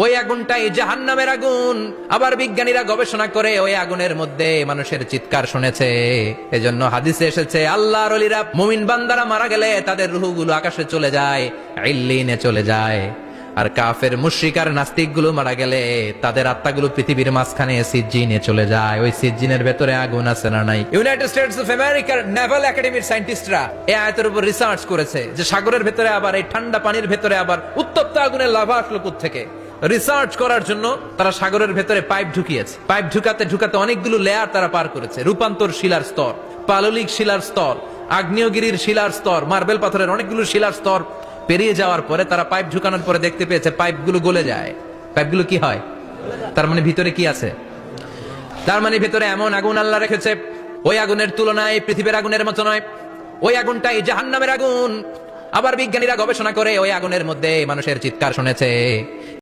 ওই আগুনটাই জাহান্নামের আগুন। আবার বিজ্ঞানীরা গবেষণা করে ওই আগুনের মধ্যে মানুষের চিৎকার শুনেছে। এজন্য হাদিসে এসেছে আল্লাহর ওলিরা মুমিন বান্দারা মারা গেলে তাদের রূহগুলো আকাশে চলে যায়, ইল্লিনে চলে যায়। আর কাফের মুশরিক আর নাস্তিক গুলো মারা গেলে তাদের আত্মাগুলো পৃথিবীর মাঝখানে সিজ্জিনে চলে যায়। ওই সিজ্জিনের ভেতরে আগুন আছে না নাই? ইউনাইটেড স্টেটস অফ আমেরিকার নেভাল একাডেমির সায়েন্টিস্টরা এই আয়াতের উপর রিসার্চ করেছে যে সাগরের ভেতরে আবার এই ঠান্ডা পানির ভেতরে আবার উত্তপ্ত আগুনের লাভা আসলো থেকে। রিসার্চ করার জন্য তারা সাগরের ভেতরে পাইপ ঢুকিয়েছে। পাইপ ঢুকাতে ঢুকাতে অনেকগুলো লেয়ার তারা পার করেছে। রূপান্তর শিলার স্তর, পাললিক শিলার স্তর, আগ্নেয়গিরির শিলার স্তর, মার্বেল পাথরের অনেকগুলো শিলার স্তর পেরিয়ে যাওয়ার পরে তারা পাইপ ঢুকানোর পরে দেখতে পেয়েছে পাইপগুলো গলে যায়। পাইপগুলো কি হয়? তার মানে ভিতরে কি আছে? তার মানে ভিতরে এমন আগুন আল্লাহ রেখেছে, ওই আগুনের তুলনায় পৃথিবীর আগুনের মতো নয়। ওই আগুনটাই জাহান্নামের আগুন। আবার বিজ্ঞানীরা গবেষণা করে ওই আগুনের মধ্যে মানুষের চিৎকার শুনেছে।